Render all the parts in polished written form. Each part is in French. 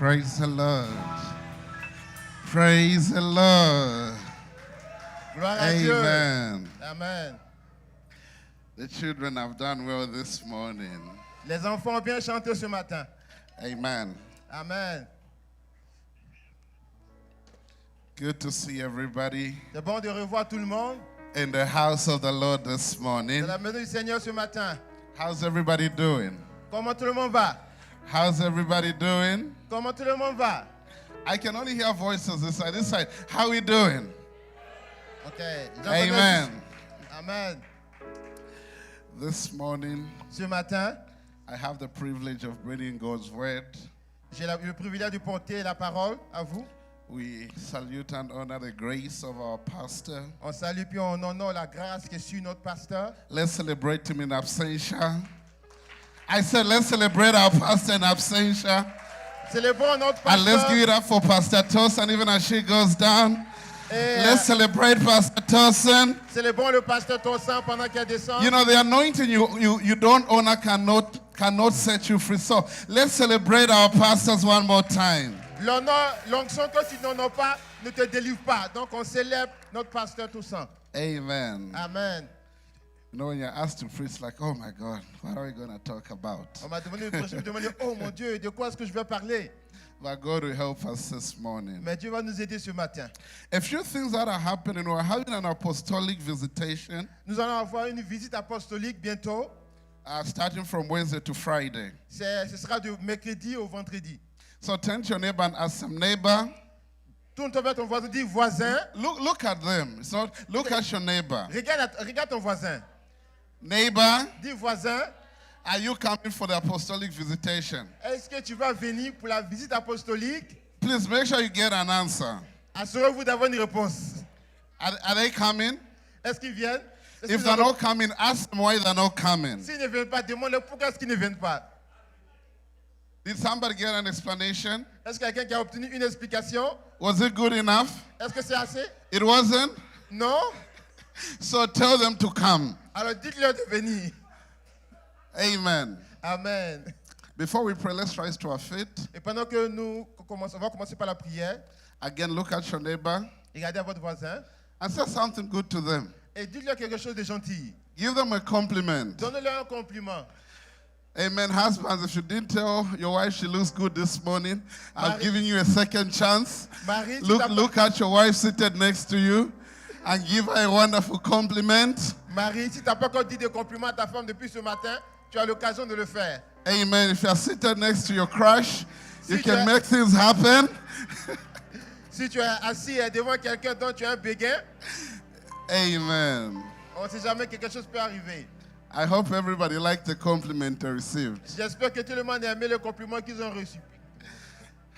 Praise the Lord. Praise the Lord. Gloire à Dieu. Amen. Amen. The children have done well this morning. Les enfants ont bien chanté ce matin. Amen. Amen. Good to see everybody C'est bon de revoir tout le monde in the house of the Lord this morning. dans la maison du Seigneur ce matin. How's everybody doing? Comment tout le monde va? How's everybody doing? Comment tout le monde va? I can only hear voices this side. This side. How we doing? Okay. Amen. Amen. This morning, Ce matin, I have the privilege of bringing God's word. j'ai le privilège de porter la parole à vous. We salute and honor the grace of our pastor. On salue puis on honore la grâce qui est sur notre pasteur. Let's celebrate him in absentia. I said, let's celebrate our pastor in absentia. Célébrons notre And let's give pasteur. it up for Pastor Tosin, even as she goes down. Et Let's celebrate Pastor Tosin. célébrons le pasteur Tosin pendant qu'il descend. You know, the anointing you don't honor cannot set you free. So let's celebrate our pastors one more time. L'honneur, l'onction que tu n'honores pas ne te délivre pas. Donc on célèbre notre pasteur Toussaint. Amen. Amen. You know, when you're asked to preach, like, oh my God, what are we going to talk about? On m'a demandé de prêcher, je me demandais, oh mon Dieu, de quoi est-ce que je vais parler? But God will help us this morning. Mais Dieu va nous aider ce matin. A few things that are happening. We're having an apostolic visitation Nous allons avoir une visite apostolique bientôt. starting from Wednesday to Friday. Ce sera de mercredi au vendredi. So turn to your neighbor and ask some neighbor. Tourne-toi vers ton voisin, dis voisin. Look at them. It's not look at your neighbor. Regarde ton voisin. Neighbor, Dis voisin, are you coming for the apostolic visitation? est-ce que tu vas venir pour la visite apostolique? Please make sure you get an answer. Assurez-vous d'avoir une réponse. Are they coming? Est-ce qu'ils viennent? Est-ce If qu'ils they're ont- not coming, ask them why they're not coming. S'ils ne viennent pas, demande-leur pourquoi est-ce qu'ils ne viennent pas. Did somebody get an explanation? Est-ce qu'il y a quelqu'un qui a obtenu une explication? Was it good enough? Est-ce que c'est assez? It wasn't? Non? So tell them to come. Alors dites-leur de venir. Amen. Amen. Before we pray, let's rise to our feet. Et pendant que nous commençons, on va commencer par la prière. Again, look at your neighbor Regardez à votre voisin and say something good to them. et dites-leur quelque chose de gentil. Give them a compliment. Donnez-leur un compliment. Amen. Husbands, if you didn't tell your wife she looks good this morning, I'm Marie- giving you a second chance. Marie, si t'as pas- Look at your wife seated next to you and give her a wonderful compliment. Marie, si tu n'as pas encore dit des compliments à ta femme depuis ce matin, tu as l'occasion de le faire. Amen. If you're seated next to your crush, you Si can tu- make things happen. Si tu es assis devant quelqu'un dont tu es un béguin, Amen. on ne sait jamais que quelque chose peut arriver. I hope everybody liked the compliment they received. J'espère que tout le monde a aimé le compliment qu'ils ont reçu.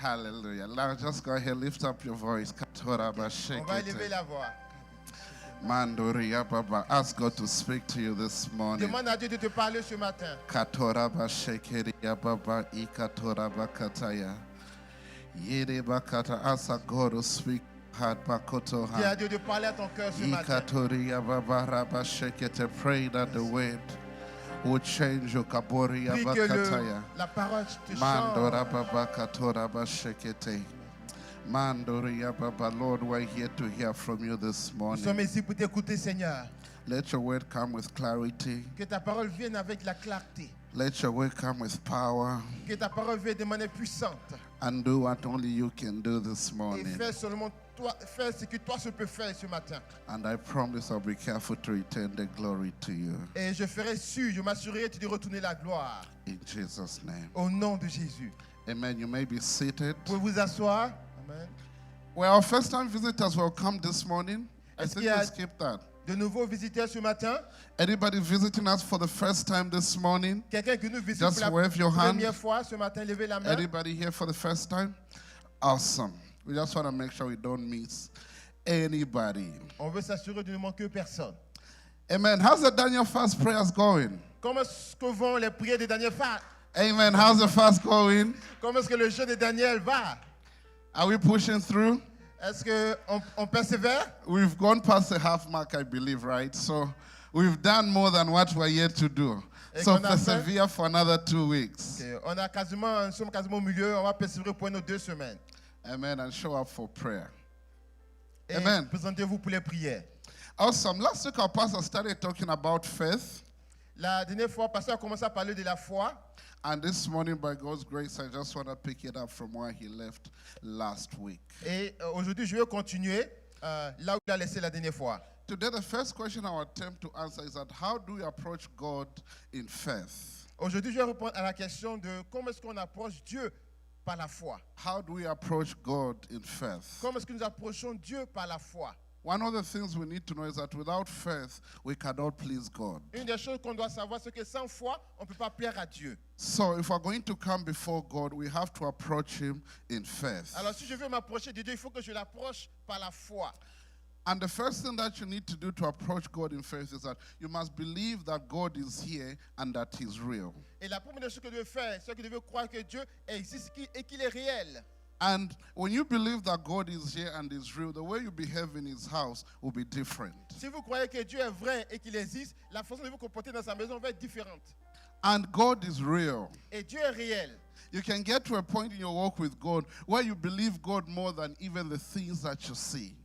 Hallelujah. Now just go ahead, lift up your voice. Katoraba, shake On va it. élever la voix. Mandoria Baba. Ask God to speak to you this morning. Demande à Dieu de te parler ce matin. Katoraba Shekeria Baba Ikatoraba Kataya. Yereba Kata. Ask God to speak. Bakoto Dis à Dieu de parler à ton cœur ce matin. Ikatoria Baba Raba Shekete. Pray that the word will change your Kaboria Prie que Bakataya. la parole te Mandora change. Baba Katoraba Shekete. Mandoria Baba. Lord, we're here to hear from you this Nous morning. sommes ici pour t'écouter, Seigneur. Let your word come with clarity. Que ta parole vienne avec la clarté. Let your word come with power. Que ta parole vienne de manière puissante. And do what only you can do this Et morning. fais ce que toi, tu peux faire ce matin. And I promise I'll be careful to return the glory to you. Et je ferai sûr, je m'assurerai de retourner la gloire. In Jesus' name. Au nom de Jésus. Amen. You may be seated. Vous pouvez vous asseoir. Amen. Well, our first time visitors will come this morning. I Est-ce think qu'il y a- we skipped that. De nouveaux visiteurs ce matin. Anybody visiting us for the first time this morning? Quelqu'un qui nous visite Just pour la wave your hand. première fois ce matin, levez la main. Anybody here for the first time? Awesome. We just want to make sure we don't miss anybody. On veut s'assurer de ne manquer personne. Amen. How's the Daniel fast prayers going? Comment est-ce que vont les prières de Daniel? Amen. How's the fast going? Comment est-ce que le jeu de Daniel va? Are we pushing through? Est-ce qu'on persévère? We've gone past the half mark, I believe, right? So We've done more than what we're yet to do. Et So qu'on a fait- persevere for another 2 weeks. Ok, nous sommes quasiment au milieu, on va persévérer pour nos 2 semaines. Amen. And show up for prayer. Et Amen. présentez-vous pour les prières. Awesome. Last week our pastor started talking about faith. La dernière fois, le pasteur a commencé à parler de la foi. And this morning, by God's grace, I just want to pick it up from where he left last week. Et aujourd'hui, je vais continuer là où il a laissé la dernière fois. Today, the first question I will attempt to answer is that how do we approach God in faith? Aujourd'hui, je vais répondre à la question de comment est-ce qu'on approche Dieu par la foi. How do we approach God in faith? Comment est-ce que nous approchons Dieu par la foi? One of the things we need to know is that without faith, we cannot please God. Une des choses qu'on doit savoir, c'est que sans foi, on ne peut pas plaire à Dieu. So if we're going to come before God, we have to approach him in faith. Alors, si je veux m'approcher de Dieu, il faut que je l'approche par la foi. And the first thing that you need to do to approach God in faith is that you must believe that God is here and that he's real. Et la première chose que je veux faire, c'est que je veux croire que Dieu existe et qu'il est réel. And when you believe that God is here and is real, the way you behave in his house will be different. Si vous croyez que Dieu est vrai et qu'il existe, la façon de vous comporter dans sa maison va être différente. And God is real. Et Dieu est réel. You can get to a point in your walk with God where you believe God more than even the things that you see.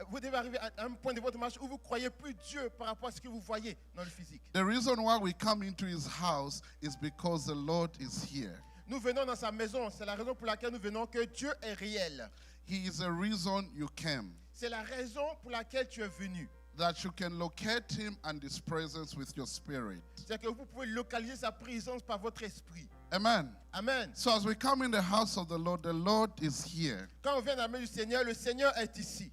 Vous devez arriver à un point de votre marche où vous croyez plus Dieu par rapport à ce que vous voyez dans le physique. The reason why we come into his house is because the Lord is here. Nous venons dans sa maison, c'est la raison pour laquelle nous venons, que Dieu est réel. He is a reason you came. C'est la raison pour laquelle tu es venu. That you can locate him and his presence with your spirit. C'est que vous pouvez localiser sa présence par votre esprit. Amen. Amen. So as we come in the house of the Lord is here. Quand on vient dans la maison du Seigneur, le Seigneur est ici.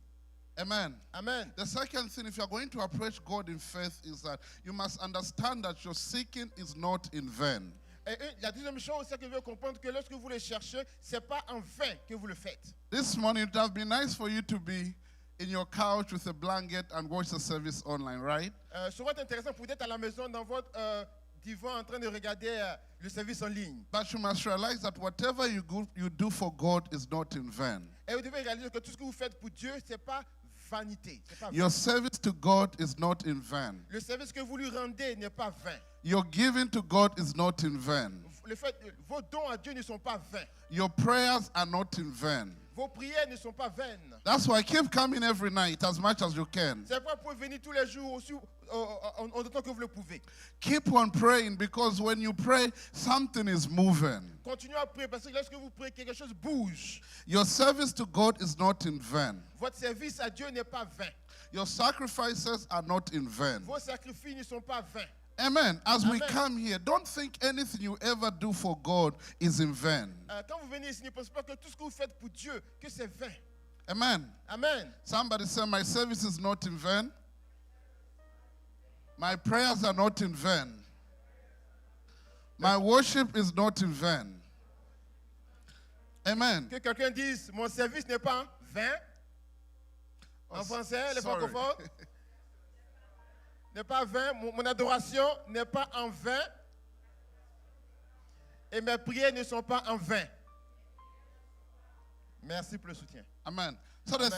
Amen. Amen. The second thing, if you're going to approach God in faith, is that you must understand that your seeking is not in vain. Et la deuxième chose, c'est que vous devez comprendre que lorsque vous le cherchez, ce n'est pas en vain que vous le faites. This morning, it would have been nice for you to be in your couch with a blanket and watch the service online, right? Ça va être intéressant pour vous d'être à la maison dans votre divan en train de regarder le service en ligne. But you must realize that whatever you do for God is not in vain. Et vous devez réaliser que tout ce que vous faites pour Dieu, ce n'est pas vanité. C'est pas vain. Your service to God is not in vain. Le service que vous lui rendez n'est pas vain. Your giving to God is not in vain. Le fait, vos dons à Dieu ne sont pas vains. Your prayers are not in vain. Vos prières ne sont pas vaines. That's why keep coming every night as much as you can. C'est pourquoi vous pouvez venir tous les jours aussi autant que vous le pouvez. Keep on praying because when you pray, something is moving. Continuez à prier parce que lorsque vous priez, quelque chose bouge. Your service to God is not in vain. Votre service à Dieu n'est pas vain. Your sacrifices are not in vain. Vos sacrifices ne sont pas vains. Amen. As we Amen. come here, don't think anything you ever do for God is in vain. Quand vous venez ici, ne pensez pas que tout ce que vous faites pour Dieu, que c'est vain. Amen. Amen. Somebody say, my service is not in vain. My prayers are not in vain. My worship is not in vain. Amen. Que quelqu'un dise, mon service n'est pas vain. En français, les sorry. francophones. N'est pas vain. Mon adoration n'est pas en vain. Et mes prières ne sont pas en vain. Merci pour le soutien. Amen. So the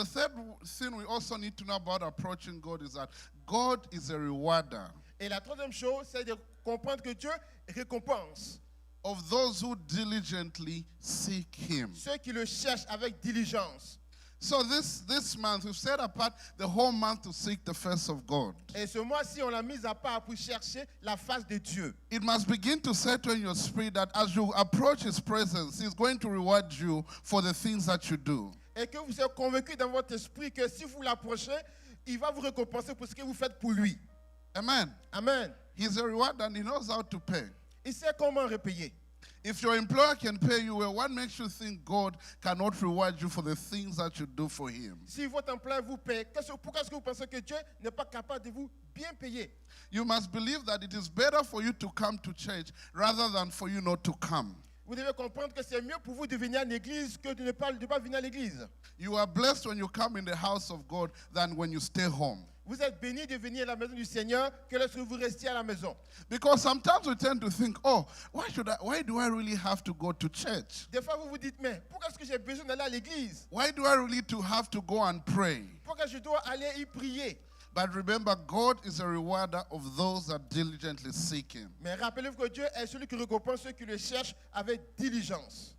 third thing we also need to know about approaching God is that God is a rewarder Et la troisième chose, c'est de comprendre que Dieu récompense of those who diligently seek him. ceux qui le cherchent avec diligence. So this month, we've set apart the whole month to seek the face of God. Et ce mois-ci, on l'a mis à part pour chercher la face de Dieu. It must begin to settle in your spirit that as you approach his presence, he's going to reward you for the things that you do. Et que vous êtes convaincu dans votre esprit que si vous l'approchez, il va vous récompenser pour ce que vous faites pour lui. Amen. Amen. He's a rewarder and he knows how to pay. Il sait comment repayer. If your employer can pay you well, what makes you think God cannot reward you for the things that you do for him? Si votre employeur vous paye, pourquoi est-ce que vous pensez que Dieu n'est pas capable de vous bien payer? You must believe that it is better for you to come to church rather than for you not to come. Vous devez comprendre que c'est mieux pour vous de venir à l'église que de ne pas venir à l'église. You are blessed when you come in the house of God than when you stay home. Vous êtes bénis de venir à la maison du Seigneur que lorsque vous restiez à la maison. Because sometimes we tend to think, oh, why do I really have to go to church? Des fois, vous vous dites, mais pourquoi est-ce que j'ai besoin d'aller à l'église? Why do I really have to go and pray? Pourquoi je dois aller y prier? But remember, God is a rewarder of those that diligently seek him. Mais rappelez-vous que Dieu est celui qui récompense ceux qui le cherchent avec diligence.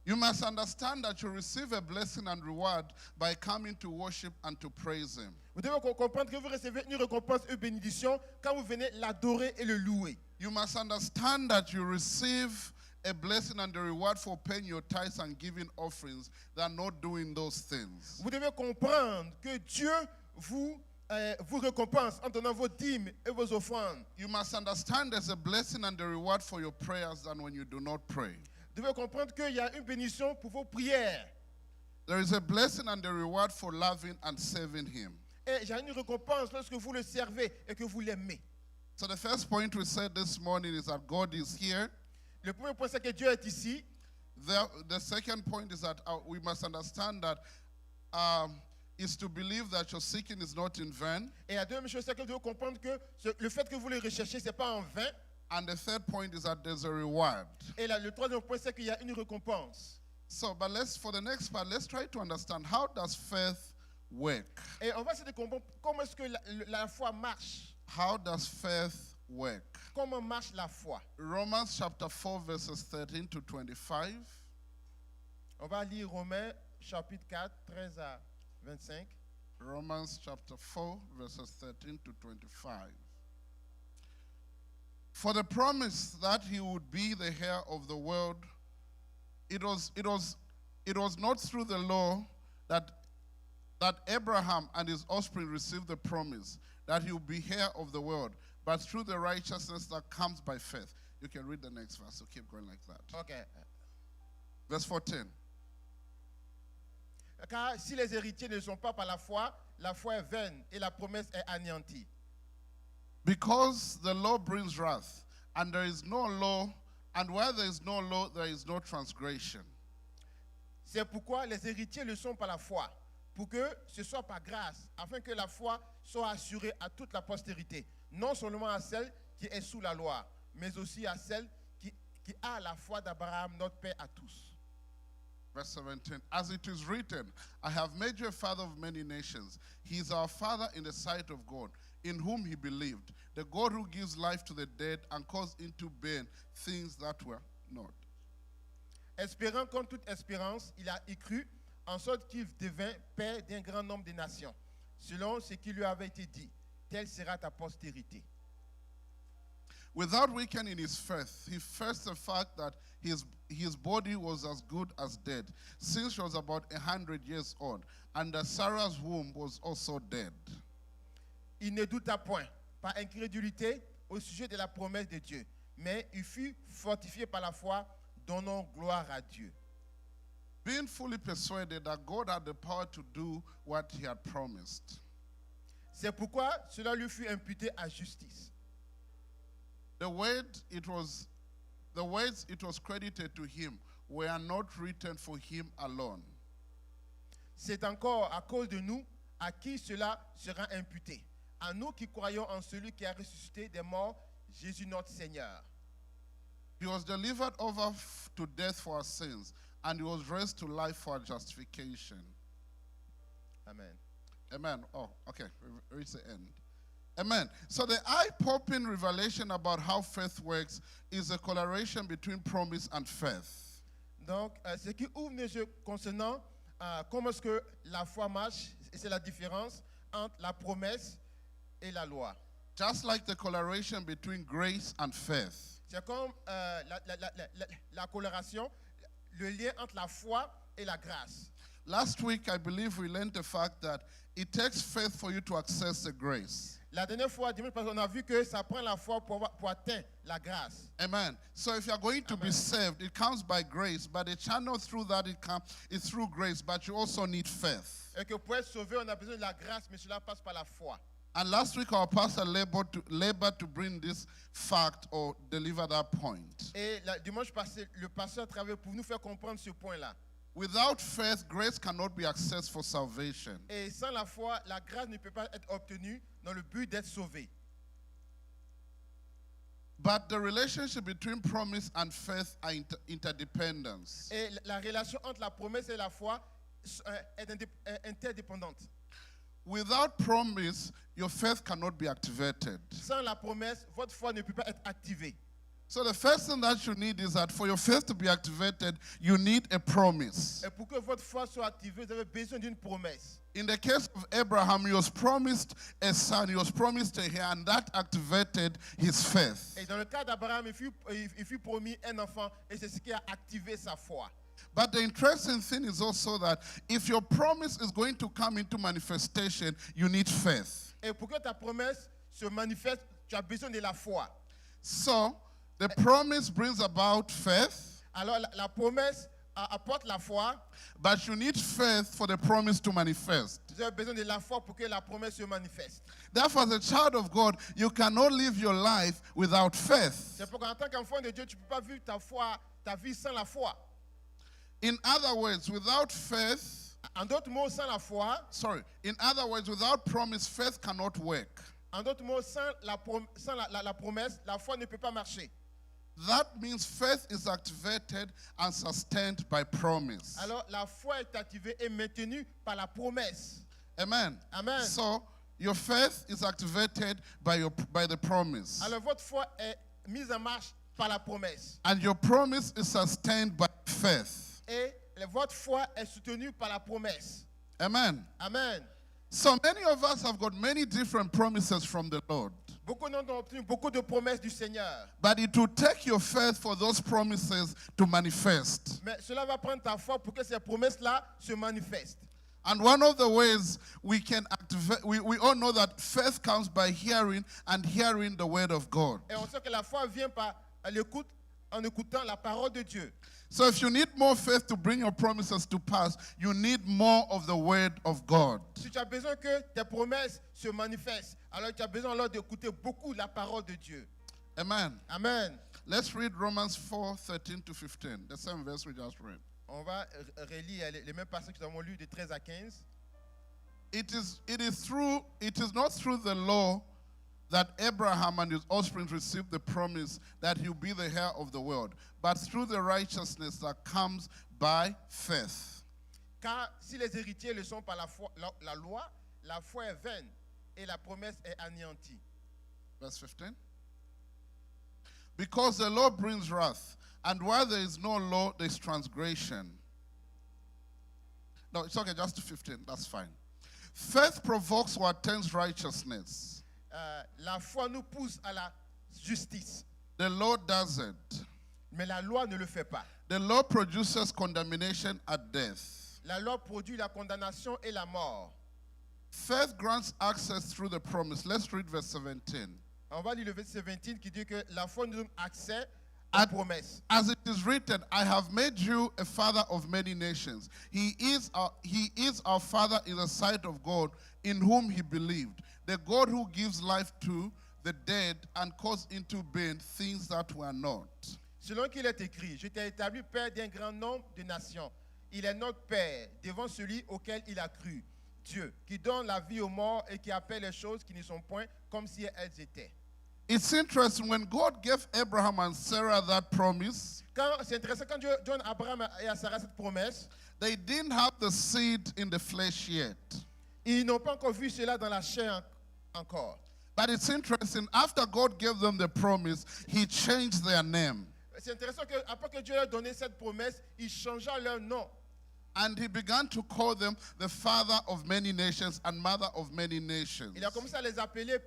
You must understand that you receive a blessing and reward by coming to worship and to praise him. Vous devez comprendre que vous recevez une récompense et une bénédiction quand vous venez l'adorer et le louer. You must understand that you receive a blessing and a reward for paying your tithes and giving offerings than not doing those things. Vous devez comprendre que Dieu vous récompense en donnant vos dîmes et vos offrandes. You must understand there's a blessing and a reward for your prayers than when you do not pray. Vous devez comprendre qu'il y a une bénédiction pour vos prières. There is a blessing and a reward for loving and serving him. Et il y a une récompense lorsque vous le servez et que vous l'aimez. So the first point we said this morning is that God is here. Le premier point, c'est que Dieu est ici. The second point is that we must understand that is to believe that your seeking is not in vain. Et la deuxième chose, c'est que vous devez comprendre que le fait que vous le recherchez, ce n'est pas en vain. And the third point is that there's a reward. Et là, le troisième point, c'est qu'il y a une récompense. So, but for the next part, let's try to understand how does faith work? Et on va essayer de comprendre comment est-ce que la foi marche. How does faith work? Comment marche la foi? Romans chapter 4 verses 13 to 25. On va lire Romains chapitre 4, 13 à 25. Romans chapter 4 verses 13 to 25. For the promise that he would be the heir of the world, it was not through the law that Abraham and his offspring received the promise that he would be heir of the world, but through the righteousness that comes by faith. You can read the next verse, so keep going like that. Okay. Verse 14. Car si les héritiers ne sont pas par la foi est vaine et la promesse est anéantie. Because the law brings wrath, and there is no law, and where there is no law, there is no transgression. C'est pourquoi les héritiers le sont par la foi, pour que ce soit par grâce, afin que la foi soit assurée à toute la postérité, non seulement à celle qui est sous la loi, mais aussi à celle qui a la foi d'Abraham, notre Père à tous. Verse 17, as it is written, I have made you a father of many nations. He is our father in the sight of God, in whom he believed, the God who gives life to the dead and calls into being things that were not. Espérant comme toute espérance, il a y cru, en sorte qu'il devint père d'un grand nombre de nations, selon ce qui lui avait été dit. Telle sera ta postérité. Without weakening his faith, he faced the fact that his body was as good as dead, since she was about 100 years old, and that Sarah's womb was also dead. Il ne douta point, par incrédulité, au sujet de la promesse de Dieu, mais il fut fortifié par la foi, donnant gloire à Dieu. Being fully persuaded that God had the power to do what he had promised. C'est pourquoi cela lui fut imputé à justice. The words it was credited to him were not written for him alone. C'est encore à cause de nous à qui cela sera imputé. À nous qui croyons en celui qui a ressuscité des morts, Jésus notre Seigneur. He was delivered over to death for our sins, and he was raised to life for our justification. Amen. Amen. Oh, okay. Reach the end. Amen. So the eye-popping revelation about how faith works is a correlation between promise and faith. Donc, ce qui ouvre les yeux concernant comment est-ce que la foi marche, c'est la différence entre la promesse et la loi. Just like the correlation between grace and faith. C'est comme la coloration, le lien entre la foi et la grâce. Last week, I believe we learned the fact that it takes faith for you to access the grace. La dernière fois, dimanche passé, on a vu que ça prend la foi pour atteindre la grâce. Amen. So if you're going to be saved, it comes by grace, but the channel through that is through grace, but you also need faith. Et que pour être sauvé, on a besoin de la grâce, mais cela passe par la foi. And last week, our pastor labored to bring this fact or deliver that point. Et dimanche passé, le pasteur travaille pour nous faire comprendre ce point-là. Without faith, grace cannot be accessed for salvation. Et sans la foi, la grâce ne peut pas être obtenue dans le but d'être sauvé. But the relationship between promise and faith are interdependent. Et la relation entre la promesse et la foi est interdépendante. without promise, your faith cannot be activated. Sans la promesse, votre foi ne peut pas être activée. So the first thing that you need is that for your faith to be activated, you need a promise. Et pour que votre foi soit activée, vous avez besoin d'une promesse. In the case of Abraham, he was promised a son, he was promised a heir, and that activated his faith. Et dans le cas d'Abraham, il fut promis un enfant, et c'est ce qui a activé sa foi. But the interesting thing is also that if your promise is going to come into manifestation, you need faith. Et pour que ta promesse se manifeste, tu as besoin de la foi. So the promise brings about faith, Alors la promesse apporte la foi. but you need faith for the promise to manifest. Vous avez besoin de la foi pour que la promesse se manifeste. Therefore, as a child of God, you cannot live your life without faith. C'est pourquoi en tant qu'enfant de Dieu, tu ne peux pas vivre ta vie sans la foi. In other words, without faith, En d'autres mots, sans la foi, in other words, without promise, faith cannot work. en d'autres mots, sans la promesse, la foi ne peut pas marcher. That means faith is activated and sustained by promise. Alors la foi est activée et maintenue par la promesse. Amen. Amen. So your faith is activated by the promise. Alors votre foi est mise en marche par la promesse. And your promise is sustained by faith. Et votre foi est soutenue par la promesse. Amen. Amen. So many of us have got many different promises from the Lord. Beaucoup d'entre nous ont obtenu beaucoup de promesses du Seigneur. But it will take your faith for those promises to manifest. Mais cela va prendre ta foi pour que ces promesses-là se manifestent. And one of the ways we can activate, we all know that faith comes by hearing and hearing the word of God. Et on sait que la foi vient par l'écoute, en écoutant la parole de Dieu. So if you need more faith to bring your promises to pass, you need more of the word of God. Si tu as besoin que tes promesses se manifestent, alors tu as besoin alors d'écouter beaucoup la parole de Dieu. Amen. Amen. Let's read Romans 4:13 to 15, the same verse we just read. On va relire les mêmes passages que nous avons lus de 13 à 15. It is not through the law that Abraham and his offspring received the promise that he'll be the heir of the world, but through the righteousness that comes by faith. Car si les héritiers le sont par la loi, la foi est vaine et la promesse est anéantie. Verse 15. Because the law brings wrath, and while there is no law, there is transgression. No, it's okay, just to 15, that's fine. Faith provokes or attains righteousness. La foi nous pousse à la justice. The law doesn't. Mais la loi ne le fait pas. The law produces condemnation at death. La loi produit la condamnation et la mort. Faith grants access through the promise. Let's read verse 17. On va lire le verset 17 qui dit que la foi nous donne accès à la promesse. As it is written, I have made you a father of many nations. He is our father in the sight of God, in whom he believed. The God who gives life to the dead and calls into being things that were not. Selon qu'il est écrit, je t'ai établi père d'un grand nombre de nations. Il est notre père devant celui auquel il a cru. Dieu, qui donne la vie aux morts et qui appelle les choses qui ne sont point comme si elles étaient. It's interesting, when God gave Abraham and Sarah that promise, C'est intéressant, quand Dieu donne à Abraham et à Sarah cette promesse, they didn't have the seed in the flesh yet. ils n'ont pas encore vu cela dans la chair encore. But it's interesting, after God gave them the promise, he changed their name. C'est intéressant qu'après que Dieu leur a donné cette promesse, il changea leur nom. And he began to call them the father of many nations and mother of many nations. Il a commencé à les appeler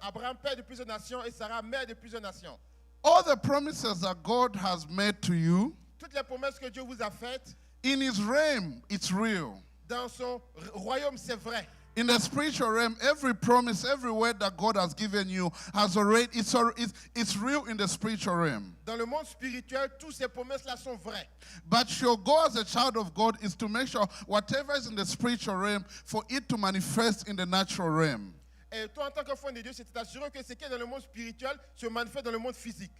Abraham, père de plusieurs nations, et Sarah, mère de plusieurs nations. All the promises that God has made to you, Toutes les promesses que Dieu vous a faites, in his realm, it's real. dans son royaume, c'est vrai. In the spiritual realm, every promise, every word that God has given you has already, it's real in the spiritual realm. Dans le monde spirituel, toutes ces promesses-là sont vraies. But your goal as a child of God is to make sure whatever is in the spiritual realm, for it to manifest in the natural realm. Et toi, en tant qu'enfant de Dieu, c'est t'assurer que ce qui est dans le monde spirituel se manifeste dans le monde physique.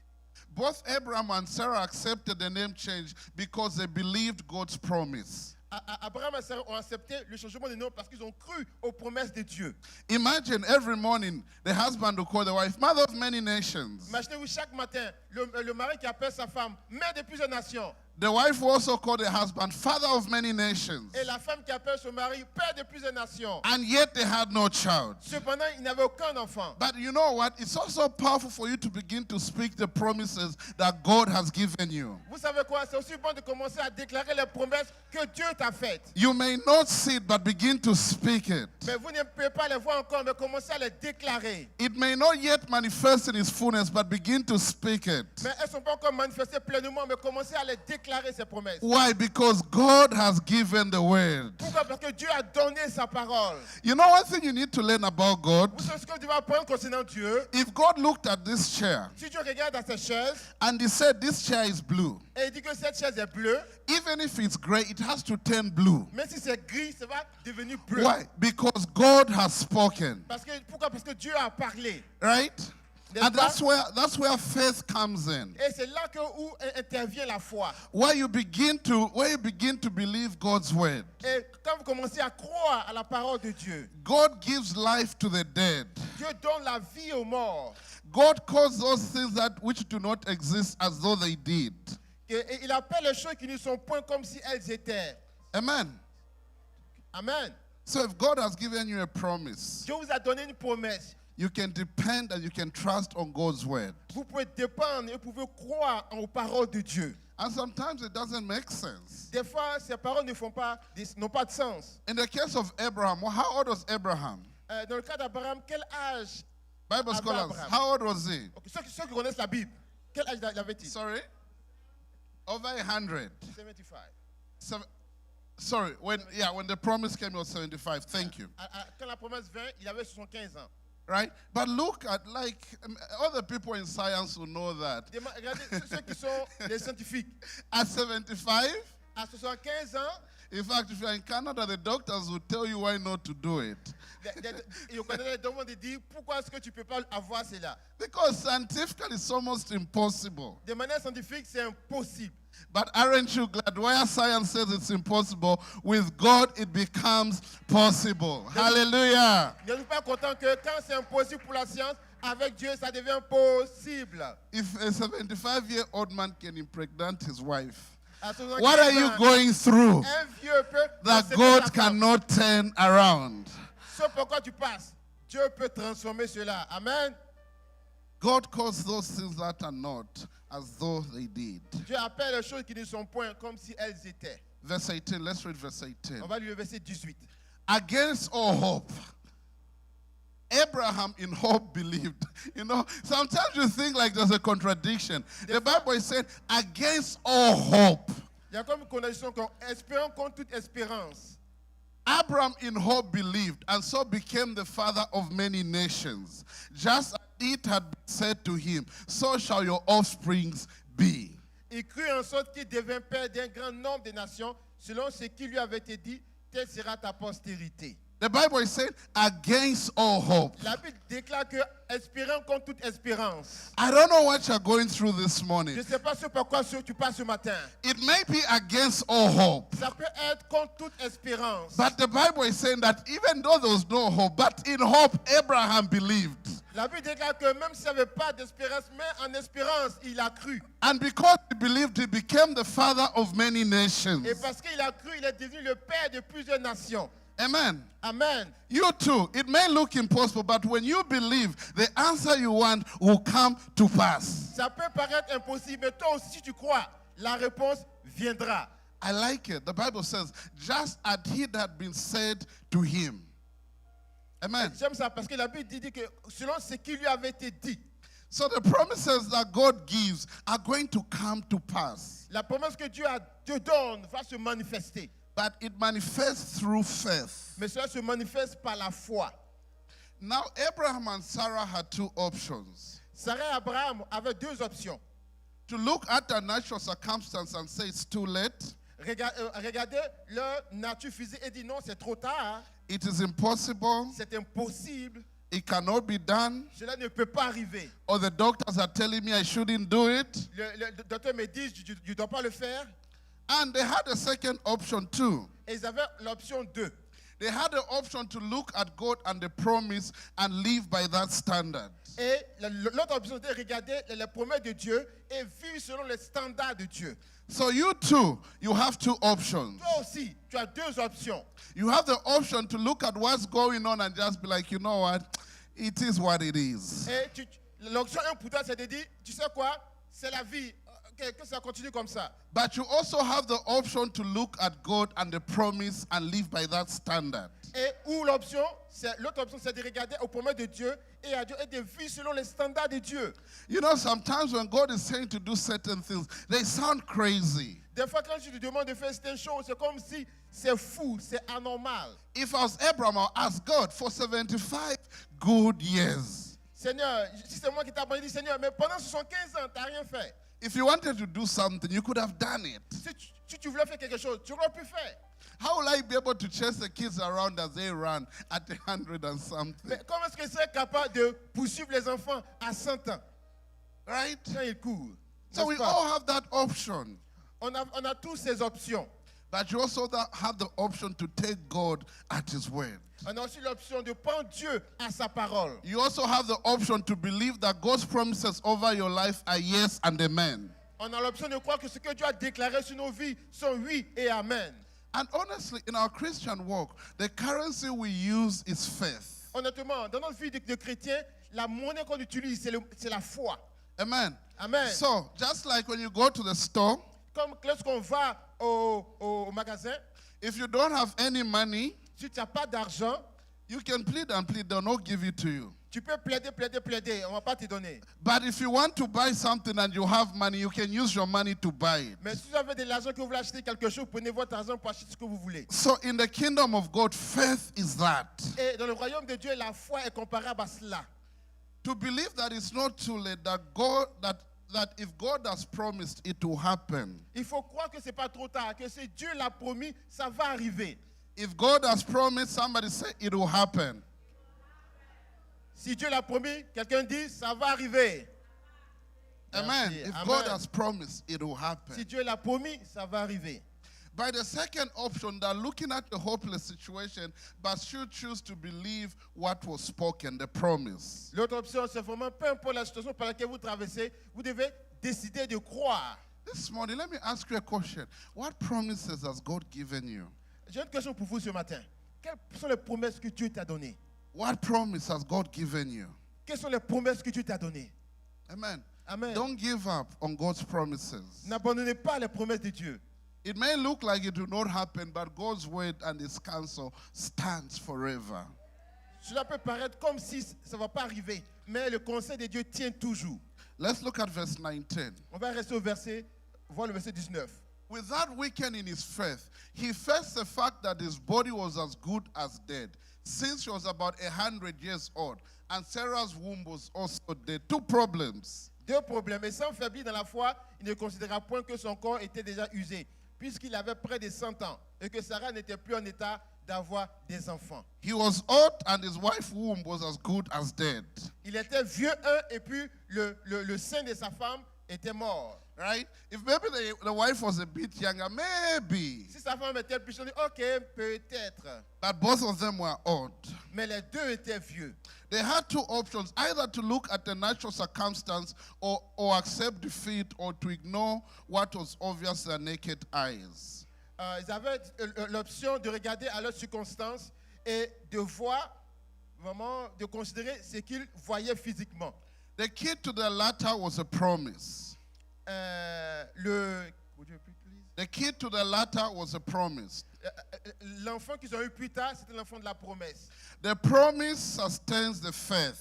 Both Abraham and Sarah accepted the name change because they believed God's promise. Abraham et Sarah ont accepté le changement de nom parce qu'ils ont cru aux promesses de Dieu. Imagine every morning the husband will call the wife, mother of many nations. Imaginez-vous chaque matin le mari qui appelle sa femme, mère de plusieurs nations. The wife also called the husband father of many nations. Et la femme qui appelle son mari père de plusieurs nations. And yet they had no child. Cependant, il n'avait aucun enfant. But you know what? It's also powerful for you to begin to speak the promises that God has given you. Vous savez quoi? C'est aussi bon de commencer à déclarer les promesses que Dieu t'a faites. You may not see it, but begin to speak it. Mais vous ne pouvez pas les voir encore, mais commencez à les déclarer. It may not yet manifest in its fullness, but begin to speak it. Mais elles ne sont pas encore manifestées pleinement, mais commencez à les déclarer, ces promesses. Why? Because God has given the word. Pourquoi? Parce que Dieu a donné sa parole. You know one thing you need to learn about God? Vous savez ce que vous devez apprendre concernant Dieu? If God looked at this chair Si Dieu regarde à cette chaise and he said this chair is blue, et il dit que cette chaise est bleue, even if it's gray, it has to turn blue. même si c'est gris, ça va devenir bleu. Why? Because God has spoken. Pourquoi? Parce que Dieu a parlé. Right? N'est-ce And pas? that's where faith comes in. Et c'est là où intervient la foi. Where you begin to believe God's word. Et quand vous commencez à croire à la parole de Dieu, God gives life to the dead. Dieu donne la vie aux morts. God calls those things which do not exist as though they did. Et il appelle les choses qui ne sont point comme si elles étaient. Amen. Amen. So if God has given you a promise, Dieu vous a donné une promesse. you can depend and you can trust on God's word. Vous pouvez dépendre et vous pouvez croire aux paroles de Dieu. And sometimes it doesn't make sense. Des fois, ces paroles n'ont pas de sens. In the case of Abraham, well, how old was Abraham? Dans le cas d'Abraham, quel âge? Bible avait scholars, Abraham? how old was he? Okay, ceux qui connaissent la Bible, quel âge avait-il? Sorry? Over 100. 75. Sorry, when the promise came, he was 75. Thank you. Quand la promesse vint, il avait 75 ans. Right? But look at, other people in science will know that. Regardez ceux qui sont les scientifiques. At 75, À 75 ans, in fact, if you're in Canada, the doctors will tell you why not to do it. ils demandent de dire pourquoi est-ce que tu ne peux pas avoir cela. Because scientifically, it's almost impossible. De manière scientifique, c'est impossible. But aren't you glad? Where science says it's impossible, with God it becomes possible. Hallelujah. Ne suis pas content que quand c'est impossible pour la science, avec Dieu, ça devient possible. If a 75-year-old man can impregnate his wife, À 75 what are you ans, going through un vieux peut that posséder God sa femme. cannot turn around? Ce pourquoi tu passes, Dieu peut transformer cela. Amen. God calls those things that are not as though they did. Dieu appelle les choses qui ne sont point comme si elles étaient. Verse 18, let's read verse 18. On va lire le verset 18. Against all hope, Abraham in hope believed. You know, sometimes you think like there's a contradiction. The Bible is saying, against all hope. Il y a comme une condition qu'on espérant contre toute espérance. Abraham in hope believed and so became the father of many nations. Just as it had been said to him, so shall your offsprings be. Il crut en sorte qu'il devint père d'un grand nombre de nations, selon ce qui lui avait été dit, telle sera ta postérité. The Bible is saying, against all hope. La Bible déclare que espérant contre toute espérance. I don't know what you're going through this Je morning. ne sais pas ce pourquoi tu passes ce matin. It may be against all hope. Ça peut être contre toute espérance. But the Bible is saying that even though there was no hope, but in hope Abraham believed. La Bible déclare que même s'il n'y avait pas d'espérance, mais en espérance, il a cru. And because he believed, he became the father of many nations. Et parce qu'il a cru, il est devenu le père de plusieurs nations. Amen. Amen. You too. It may look impossible, but when you believe, the answer you want will come to pass. Ça peut paraître impossible, mais toi aussi, si tu crois, la réponse viendra. I like it. The Bible says, just as it had been said to him. Amen. J'aime ça parce que la Bible dit que selon ce qui lui avait été dit, So the promises that God gives are going to come to pass. la promesse que Dieu te donne va se manifester. But it manifests through faith. Mais cela se manifeste par la foi. Now, Abraham and Sarah had two options. Sarah et Abraham avaient deux options. To look at the natural circumstance and say it's too late. Regardez leur nature physique et dire non, c'est trop tard, It is impossible. c'est impossible, It cannot be done. cela ne peut pas arriver. Or the doctors are telling me I shouldn't do it. Le docteur me dit, tu ne dois pas le faire. And they had a second option too. Et ils avaient l'option 2. They had the option to look at God and the promise and live by that standard. Et l'autre option était de regarder les promesses de Dieu et vivre selon les standards de Dieu. So you too, you have two options. Toi aussi, tu as deux options. You have the option to look at what's going on and just be like, you know what, it is what it is. Et l'option 1 pour toi, c'est de dire, tu sais quoi, c'est la vie, que ça continue comme ça. But you also have the option to look at God and the promise and live by that standard. Et ou l'autre option, c'est de regarder aux promesses de Dieu et à Dieu et de vivre selon les standards de Dieu. You know, sometimes when God is saying to do certain things, they sound crazy. Des fois, quand je te demande de faire certaines choses, c'est comme si c'est fou, c'est anormal. If I was Abraham, I'll ask God for 75 good years. Seigneur, si c'est moi qui t'ai dit, Seigneur, mais pendant 75 ans, tu n'as rien fait. If you wanted to do something, you could have done it. Si tu voulais faire quelque chose, tu aurais pu faire. How will I be able to chase the kids around as they run at 100 and something? Mais comment est-ce que je serais capable de poursuivre les enfants à 100 ans? Right? Quand ils courent. So we all have that option. On a tous ces options. But you also have the option to take God at His word. On a aussi l'option de prendre Dieu à sa parole. You also have the option to believe that God's promises over your life are yes and amen. On a l'option de croire que ce que Dieu a déclaré sur nos vies sont oui et amen. And honestly, in our Christian walk, the currency we use is faith. Honnêtement, dans notre vie de chrétien, la monnaie qu'on utilise, c'est la foi. Amen. Amen. So, just like when you go to the store, Comme lorsqu'on va au magasin, if you don't have any money, si tu n'as pas d'argent, you can plead and plead, they'll not give it to you. tu peux plaider, on ne va pas te donner. But if you want to buy something and you have money, you can use your money to buy it. Mais si vous avez de l'argent que vous voulez acheter quelque chose, prenez votre argent pour acheter ce que vous voulez. So in the kingdom of God, faith is that. Et dans le royaume de Dieu, la foi est comparable à cela. To believe that it's not too late, that if God has promised, it will happen. Il faut croire que ce n'est pas trop tard, que si Dieu l'a promis, ça va arriver. If God has promised, somebody say it will happen. Si Dieu l'a promis, quelqu'un dit, ça va arriver. Amen. Merci. If Amen. God has promised, it will happen. Si Dieu l'a promis, ça va arriver. By the second option, that looking at a hopeless situation, but should choose to believe what was spoken, the promise. L'autre option, c'est vraiment, peu importe la situation par laquelle vous traversez, vous devez décider de croire. This morning, let me ask you a question. What promises has God given you? J'ai une question pour vous ce matin. Quelles sont les promesses que Dieu t'a données? What promise has God given you? Quelles sont les promesses que Dieu t'a données? Amen. Amen. Don't give up on God's promises. N'abandonnez pas les promesses de Dieu. It may look like it will not happen, but God's word and His counsel stands forever. Cela peut paraître comme si ça ne va pas arriver, mais le conseil de Dieu tient toujours. Let's look at verse 19. On va rester au verset, voir le verset 19. Without weakening his faith, he faced the fact that his body was as good as dead, since she was about 100 years old, and Sarah's womb was also dead. Two problems. Deux problèmes. Et sans faiblir dans la foi, il ne considéra point que son corps était déjà usé, puisqu'il avait près de 100 ans, et que Sarah n'était plus en état d'avoir des enfants. He was old, and his wife's womb was as good as dead. Il était vieux, et puis le sein de sa femme était mort. Right? If maybe the wife was a bit younger, maybe. Si sa femme était plus jeune, ok, peut-être. But both of them were old. Mais les deux étaient vieux. They had two options, either to look at the natural circumstance or accept defeat or to ignore what was obvious to their naked eyes. Ils avaient l'option de regarder à leurs circonstances et de voir, vraiment, de considérer ce qu'ils voyaient physiquement. The key to the latter was a promise. Would you repeat, please? The key to the latter was a promise. L'enfant qu'ils ont eu plus tard, c'était l'enfant de la promesse. The promise sustains the faith.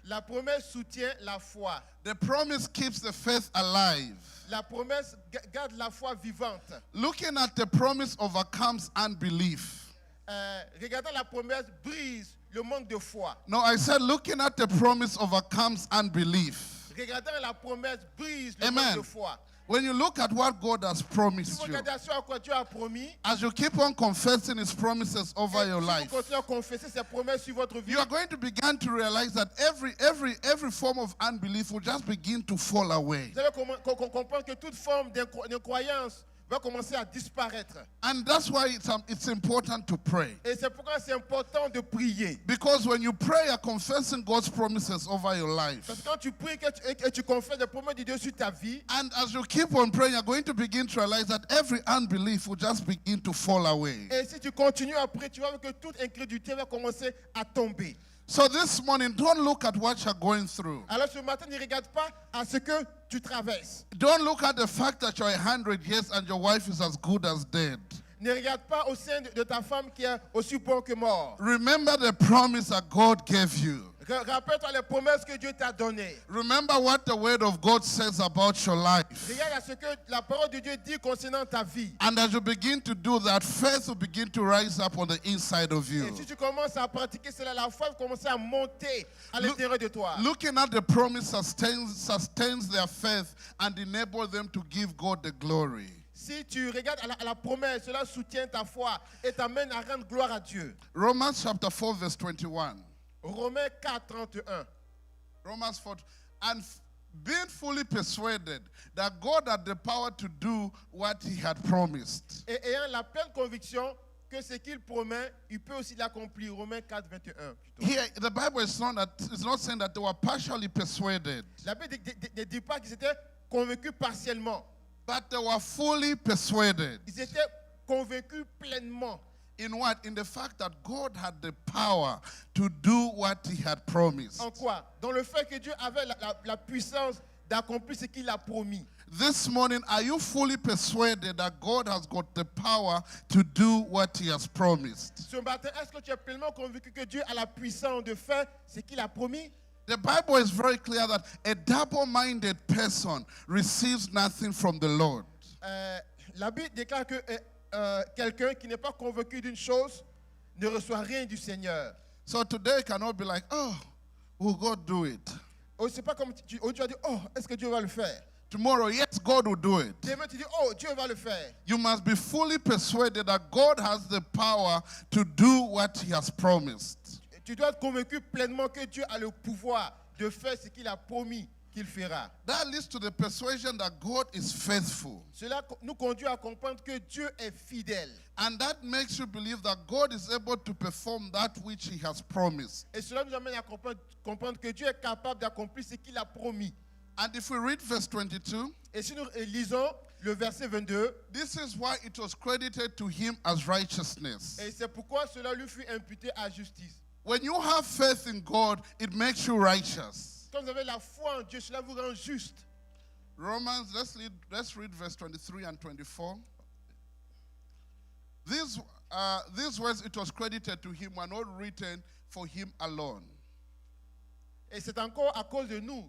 La promesse soutient la foi. The promise keeps the faith alive. La promesse garde la foi vivante. Looking at the promise overcomes unbelief. Regardant la promesse brise le manque de foi. No, I said looking at the promise overcomes unbelief. Regardant la promesse brise le Amen. manque de foi. When you look at what God has Si promised vous you, regardez à ce à quoi Dieu a promis, as you keep on confessing His promises over et your si life, vous continuez à confesser ses promesses sur votre vie, you are going to begin to realize that every form of unbelief will just begin to fall away. vous allez comprendre que toute forme d'incroyance va commencer à disparaître. And that's why it's important to pray. Et c'est pourquoi c'est important de prier. Because when you pray, you're confessing God's promises over your life. Parce que quand tu pries et tu confesses les promesses de Dieu sur ta vie, And as you keep on praying, you're going to begin to realize that every unbelief will just begin to fall away. et si tu continues à prier, tu vas voir que toute incrédulité va commencer à tomber. So this morning, don't look at what you're going through. Alors ce matin, ne regarde pas à ce que tu traverses. Don't look at the fact that you're 100 years and your wife is as good as dead. Ne regarde pas au sein de ta femme qui est aussi bon que mort. Remember the promise that God gave you. Rappelle-toi les promesses que Dieu t'a données. Remember what the word of God says about your life. Regarde à ce que la parole de Dieu dit concernant ta vie. And as you begin to do that, faith will begin to rise up on the inside of Et you. si tu commences à pratiquer cela, la foi va commencer à monter à l'intérieur de toi. Looking at the promise sustains their faith and enables them to give God the glory. Si tu regardes à la promesse, cela soutient ta foi et t'amène à rendre gloire à Dieu. Romans chapter 4 verse 21. Romains 4, 31. Romans 4. And being fully persuaded that God had the power to do what he had promised. Et ayant la pleine conviction que ce qu'il promet, il peut aussi l'accomplir. Romains 4, 21. Plutôt. Here, the Bible is not saying that they were partially persuaded, La Bible ne dit pas qu'ils étaient convaincus partiellement. but they were fully persuaded. Ils étaient convaincus pleinement. In what? In the fact that God had the power to do what he had promised. En quoi? Dans le fait que Dieu avait la puissance d'accomplir ce qu'il a promis. This morning, are you fully persuaded that God has got the power to do what he has promised? Ce matin, est-ce que tu es pleinement convaincu que Dieu a la puissance de faire ce qu'il a promis? The Bible is very clear that a double-minded person receives nothing from the Lord. La Bible déclare que quelqu'un qui n'est pas convaincu d'une chose ne reçoit rien du Seigneur. So today you cannot be like, oh, will God do it? C'est pas comme tu vas dire, oh, est-ce que Dieu va le faire? Tomorrow, yes, God will do it. Demain, tu dis, oh, Dieu va le faire. You must be fully persuaded that God has the power to do what he has promised. Tu dois être convaincu pleinement que Dieu a le pouvoir de faire ce qu'il a promis qu'il fera. That leads to the persuasion that God is faithful. Cela nous conduit à comprendre que Dieu est fidèle. And that makes you believe that God is able to perform that which he has promised. Et cela nous amène à comprendre que Dieu est capable d'accomplir ce qu'il a promis. And if we read verse 22, Et si nous lisons le verset 22, this is why it was credited to him as righteousness. et c'est pourquoi cela lui fut imputé à justice. When you have faith in God, it makes you righteous. Quand vous avez la foi en Dieu, cela vous rend juste. Romans, let's read verse 23 and 24. These words, it was credited to him, were not written for him alone. Et c'est encore à cause de nous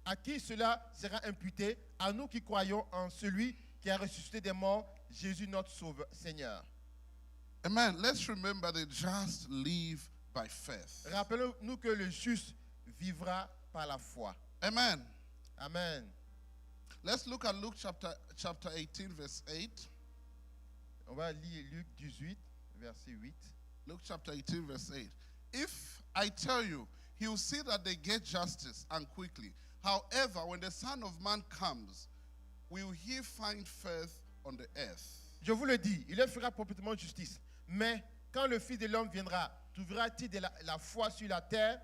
à qui cela sera imputé, à nous qui croyons en celui qui a ressuscité des morts, Jésus notre Sauveur, Seigneur. Amen. Let's remember the just live by faith. Rappelons-nous que le juste vivra par la foi. Amen. Amen. Let's look at Luke chapter 18, verse 8. On va lire Luc 18, verset 8. Luke chapter 18, verse 8. If I tell you, he will see that they get justice and quickly. However, when the Son of Man comes, will he find faith on the earth? Je vous le dis, il leur fera proprement justice. Mais quand le Fils de l'homme viendra, trouvera-t-il de la foi sur la terre?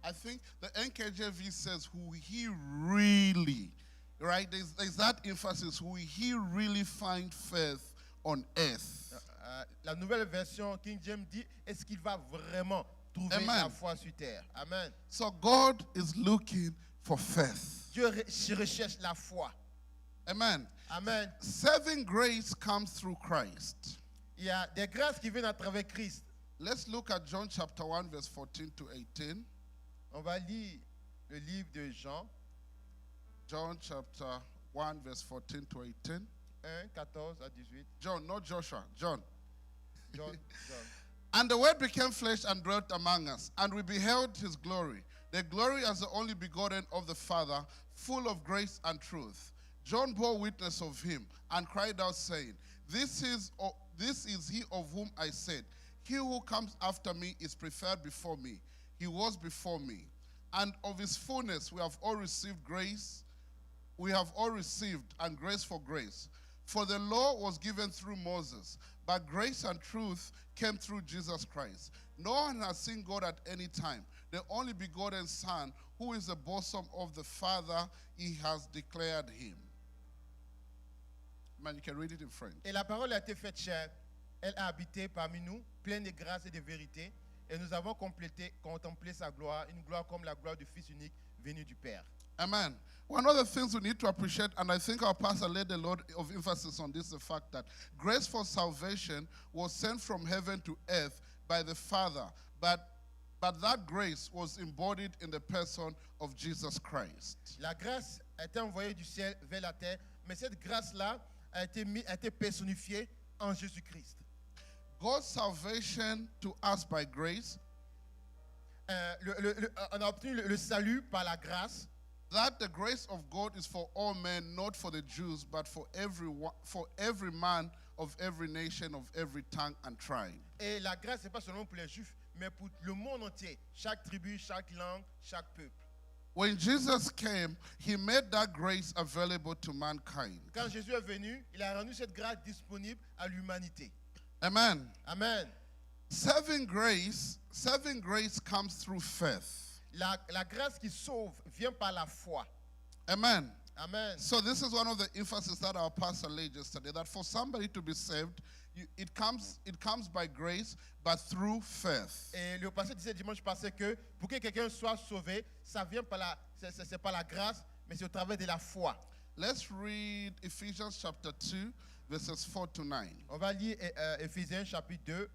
I think the NKJV says, who he really, right? There's that emphasis, who he really find faith on earth. La nouvelle version King James dit, est-ce qu'il va vraiment trouver Amen. la foi sur terre? Amen. So God is looking for faith. Dieu recherche la foi. Amen. Amen. Saving grace comes through Christ. Il y a des grâces qui viennent à travers Christ. Let's look at John chapter 1, verse 14 to 18. On va lire le livre de Jean, John chapter 1, verse 14 to 18. 1, 14 à 18. John, not Joshua, John. John. And the word became flesh and dwelt among us, and we beheld his glory. The glory as the only begotten of the Father, full of grace and truth. John bore witness of him, and cried out, saying, This is he of whom I said, He who comes after me is preferred before me. He was before me. And of his fullness we have all received grace. We have all received, and grace for grace. For the law was given through Moses, but grace and truth came through Jesus Christ. No one has seen God at any time. The only begotten Son, who is the bosom of the Father, he has declared him. Man, you can read it in French. Et la parole a été faite chair. Elle a habité parmi nous, pleine de grâce et de vérité. Et nous avons contemplé sa gloire, une gloire comme la gloire du Fils unique venu du Père. Amen. One of the things we need to appreciate, and I think our pastor laid a lot of emphasis on this, the fact that grace for salvation was sent from heaven to earth by the Father, but that grace was embodied in the person of Jesus Christ. La grâce a été envoyée du ciel vers la terre, mais cette grâce-là a été personnifiée en Jésus-Christ. God's salvation to us by grace, On a obtenu le salut par la grâce. that the grace of God is for all men, not for the Jews, but for every man of every nation, of every tongue and tribe. Et la grâce, ce n'est pas seulement pour les Juifs, mais pour le monde entier. Chaque tribu, chaque langue, chaque peuple. When Jesus came, he made that grace available to mankind. Quand Jésus est venu, il a rendu cette grâce disponible à l'humanité. Amen. Amen. Saving grace comes through faith. La grâce qui sauve vient par la foi. Amen. Amen. So this is one of the emphasis that our pastor laid yesterday, that for somebody to be saved, it comes by grace, but through faith. Et le pasteur disait dimanche passé que pour que quelqu'un soit sauvé, ça vient c'est pas la grâce, mais c'est au travers de la foi. Let's read Ephesians chapter 2, verses 4 to 9. On va lire Éphésiens chapitre 2,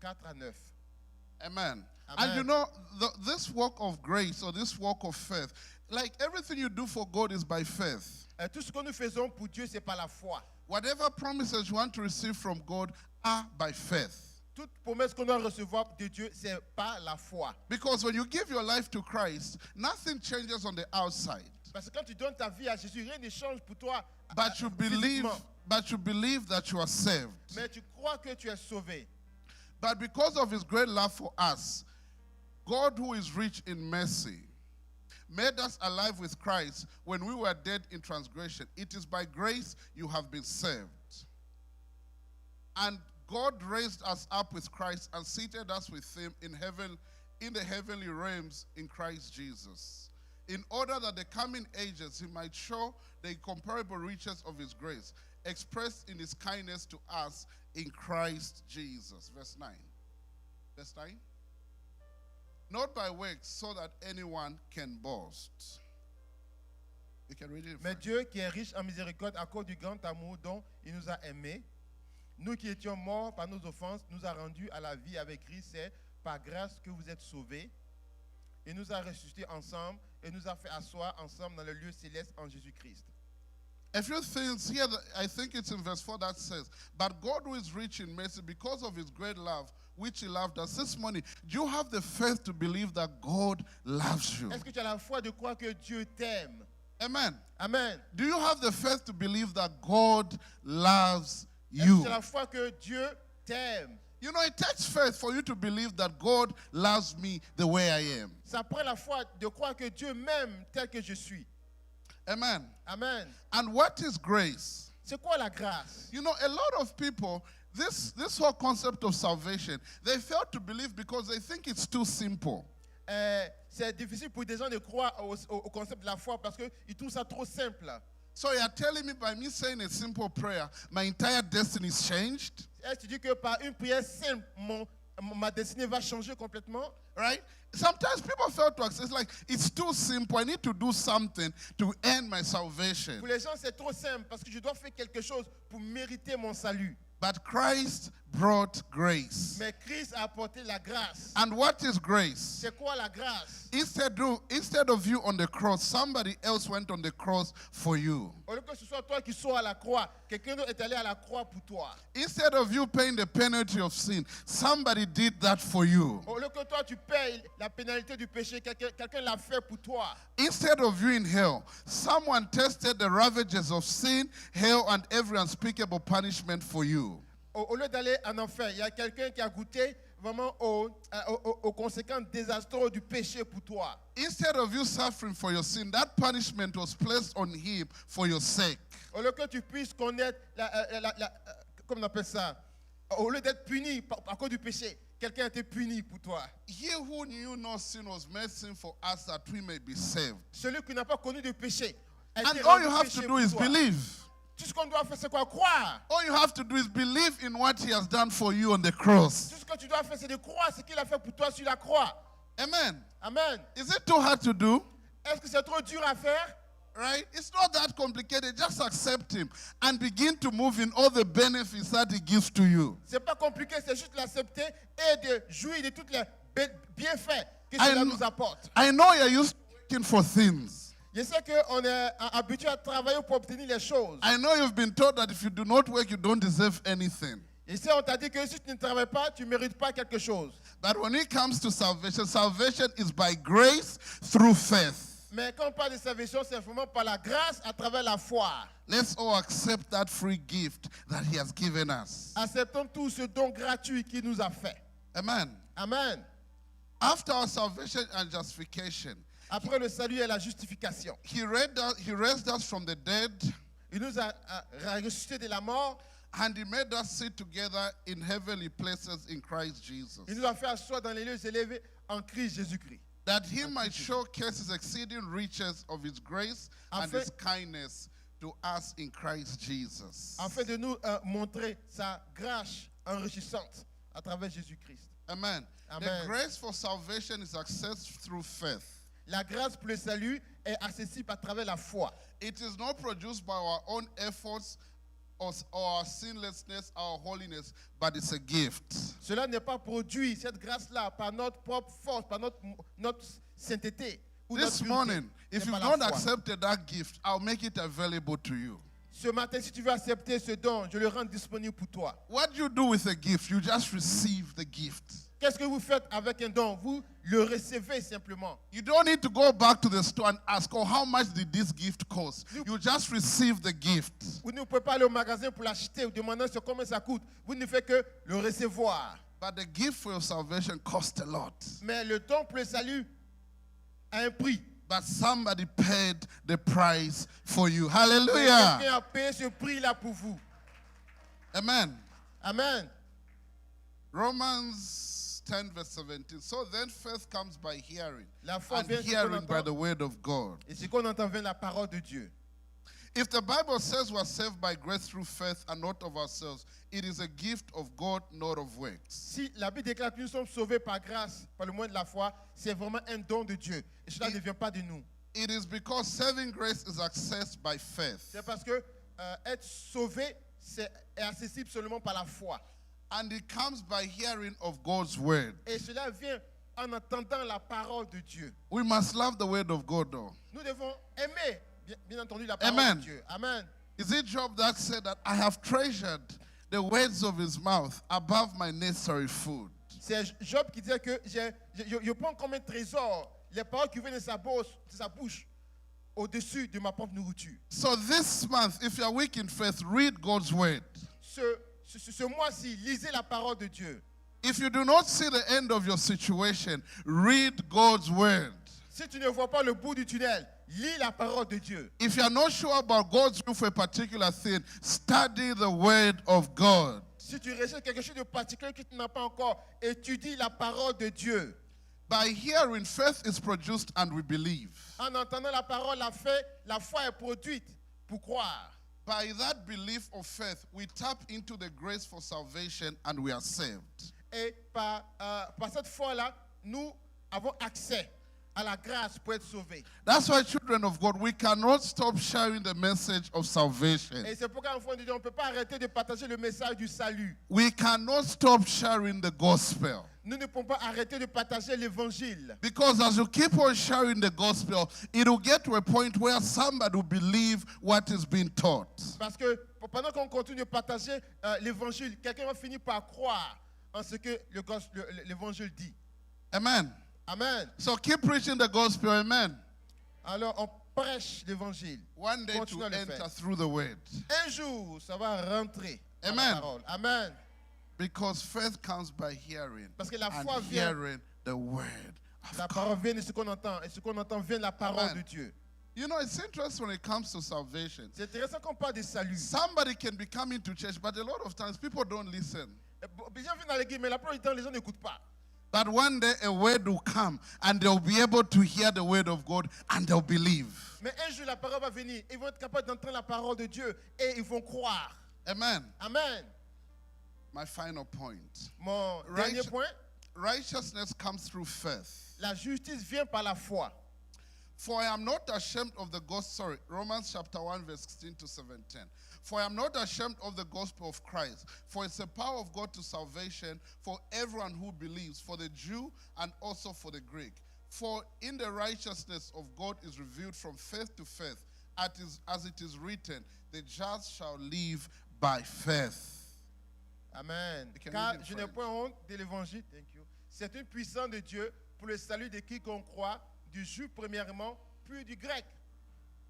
4 à 9. Amen. Amen. And you know, this work of grace or this work of faith, like everything you do for God is by faith. Tout ce que nous faisons pour Dieu, c'est par la foi. Whatever promises you want to receive from God are by faith. Toute promesse qu'on doit recevoir de Dieu, c'est par la foi. Because when you give your life to Christ, nothing changes on the outside. Parce que quand tu donnes ta vie à Jésus, rien ne change pour toi. But you believe that you are saved. Mais tu crois que tu es sauvé. But because of his great love for us, God, who is rich in mercy, made us alive with Christ when we were dead in transgression. It is by grace you have been saved. And God raised us up with Christ and seated us with him in the heavenly realms in Christ Jesus, in order that the coming ages he might show the incomparable riches of his grace, expressed in his kindness to us in Christ Jesus. Verse 9. Verse 9. Not by works, so that anyone can boast. You can read it in Mais French. Dieu qui est riche en miséricorde à cause du grand amour dont il nous a aimés, nous qui étions morts par nos offenses, nous a rendus à la vie avec Christ. C'est par grâce que vous êtes sauvés. Il nous a ressuscités ensemble et nous a fait asseoir ensemble dans le lieu céleste en Jésus-Christ. A few things here, I think it's in verse 4 that says, but God who is rich in mercy, because of his great love, which he loved us. This morning, do you have the faith to believe that God loves you? Est-ce que tu as la foi de croire que Dieu t'aime? Amen. Amen. Do you have the faith to believe that God loves Est-ce que you? tu as la foi que Dieu t'aime? You know, it takes faith for you to believe that God loves me the way I am. Ça prend la foi de croire que Dieu m'aime tel que je suis. Amen. Amen. And what is grace? C'est quoi la grâce? You know, a lot of people, this whole concept of salvation, they fail to believe because they think it's too simple. C'est difficile pour des gens de croire au concept de la foi parce qu'ils trouvent ça trop simple. So you're telling me by me saying a simple prayer, my entire destiny is changed? Est-ce que tu dis que par une prière simple, ma destinée va changer complètement? Right? Sometimes people fail to accept, it's like, it's too simple. I need to do something to earn my salvation. Pour les gens, c'est trop simple parce que je dois faire quelque chose pour mériter mon salut. But Christ brought grace. Mais Christ a apporté la grâce. And what is grace? C'est quoi la grâce? Instead of you on the cross, somebody else went on the cross for you. Au lieu que ce soit toi qui sois à la croix, quelqu'un d'autre est allé à la croix pour toi. Instead of you paying the penalty of sin, somebody did that for you. Au lieu que toi tu payes la pénalité du péché, quelqu'un l'a fait pour toi. Instead of you in hell, someone tasted the ravages of sin, hell, and every unspeakable punishment for you. Au lieu d'aller en enfer, il y a quelqu'un qui a goûté vraiment aux conséquences désastreuses du péché pour toi. Instead of you suffering for your sin, that punishment was placed on him for your sake. Au lieu que tu puisses connaître, comment on appelle ça, au lieu d'être puni à cause du péché, quelqu'un a été puni pour toi. He who knew no sin was made sin for us that we may be saved. Celui qui n'a pas connu de péché a And été all rendu you have péché to do pour is toi. believe. Tout ce qu'on doit faire, c'est quoi? Croire. All you have to do is believe in what he has done for you on the cross. Tout ce que tu dois faire, c'est de croire ce qu'il a fait pour toi sur la croix. Amen. Amen. Is it too hard to do? Est-ce que c'est trop dur à faire? Right? It's not that complicated. Just accept him and begin to move in all the benefits that he gives to you. C'est pas compliqué, c'est juste l'accepter et de jouir de tous les bienfaits que cela nous apporte. I know you're used to working for things. Je sais qu'on est habitué à travailler pour obtenir les choses. I know you've been told that if you do not work, you don't deserve anything. Et si on t'a dit que si tu ne travailles pas, tu ne mérites pas quelque chose. But when it comes to salvation, salvation is by grace through faith. Mais quand on parle de salvation, c'est vraiment par la grâce à travers la foi. Let's all accept that free gift that he has given us. Acceptons tout ce don gratuit qu'il nous a fait. Amen. Amen. After our salvation and justification, Après le salut et la justification, he raised us from the dead, il nous a ressuscité de la mort. and he made us sit together in heavenly places in Christ Jesus, Il nous a fait asseoir dans les lieux élevés en Christ Jésus-Christ. that he might showcase his exceeding riches of his grace and his kindness to us in Christ Jesus. Afin de nous montrer sa grâce enrichissante à travers Jésus-Christ. Amen. Amen. The grace for salvation is accessed through faith. La grâce pour le salut est accessible à travers la foi. It is not produced by our own efforts or our sinlessness, our holiness, but it's a gift. Cela n'est pas produit, cette grâce-là, par notre propre force, par notre sainteté. Ou This notre pureté. morning, if C'est you've par la not foi. accepted that gift, I'll make it available to you. Ce matin, si tu veux accepter ce don, je le rends disponible pour toi. What you do with a gift, you just receive the gift. Qu'est-ce que vous faites avec un don? Vous le recevez simplement. You don't need to go back to the store and ask, oh, how much did this gift cost? You just receive the gift. Vous ne pouvez pas aller au magasin pour l'acheter ou demander combien ça coûte. Vous ne faites que le recevoir. But the gift for your salvation cost a lot. Mais le don pour le salut a un prix. But somebody paid the price for you. Et Hallelujah. quelqu'un a payé ce prix-là pour vous. Amen. Amen. Romans 10 verse 17. So then faith comes by hearing, La foi and vient de ce qu'on hearing by entend. the word of God. Et ce qu'on entend vient de la parole de Dieu. If the Bible says we're saved by grace through faith and not of ourselves, it is a gift of God, not of works. Si la Bible déclare que nous sommes sauvés par grâce, par le moyen de la foi, c'est vraiment un don de Dieu. Et cela ne vient pas de nous. It is because saving grace is accessed by faith. C'est parce que être sauvé est accessible seulement par la foi. And it comes by hearing of God's word. Et cela vient en entendant la parole de Dieu. We must love the word of God, though. Nous devons aimer, bien entendu, la parole Amen. de Dieu. Amen. Is it Job that said that I have treasured the words of his mouth above my necessary food? C'est Job qui disait que je prends comme un trésor les paroles qui viennent de sa bouche au-dessus de ma propre nourriture. So this month, if you're weak in faith, read God's word. Ce mois-ci, lisez la parole de Dieu. If you do not see the end of your situation, read God's word. Si tu ne vois pas le bout du tunnel, lis la parole de Dieu. If you're not sure about God's will for a particular thing, study the word of God. Si tu recherches quelque chose de particulier que tu n'as pas encore, étudie la parole de Dieu. By hearing, faith is produced and we believe. En entendant la parole, la foi est produite pour croire. By that belief of faith, we tap into the grace for salvation and we are saved. Et par cette foi-là, nous avons accès à la grâce pour être sauvés. That's why, children of God, we cannot stop sharing the message of salvation. Et c'est pourquoi, enfants de Dieu, on ne peut pas arrêter de partager le message du salut. We cannot stop sharing the gospel. Nous ne pouvons pas arrêter de partager l'évangile. Because as you keep on sharing the gospel, it will get to a point where somebody will believe what is being taught. Parce que pendant qu'on continue de partager l'évangile, quelqu'un va finir par croire en ce que l'évangile dit. Amen. Amen. So keep preaching the gospel, amen. Alors on prêche l'évangile. One day to Continuons à le enter faire. through the word. Un jour, ça va rentrer dans Amen. la parole. Amen. Because faith comes by hearing. Parce que la And foi vient, hearing the word of la God. parole vient de ce qu'on entend. Et ce qu'on entend vient de la parole Amen. de Dieu. You know, it's interesting when it comes to salvation. C'est intéressant qu'on parle de salut. Somebody can be coming to church, but a lot of times people don't listen. Les gens viennent dans l'église, mais la plupart du temps, les gens n'écoutent pas. That one day a word will come and they'll be able to hear the word of God and they'll believe. Mais un jour, la parole va venir. Ils vont être capables d'entendre la parole de Dieu et ils vont croire. Amen. Amen. My final point. Mon dernier point. Righteousness comes through faith. La justice vient par la foi. For I am not ashamed of the gospel. Romans chapter 1 verse 16 to 17. For I am not ashamed of the gospel of Christ, for it's the power of God to salvation for everyone who believes, for the Jew and also for the Greek. For in the righteousness of God is revealed from faith to faith, as it is written, the just shall live by faith. Amen. You can Car read in je n'ai French. point honte de l'évangile. Thank you. C'est une puissance de Dieu pour le salut de quiconque croit, du juif premièrement, puis du grec.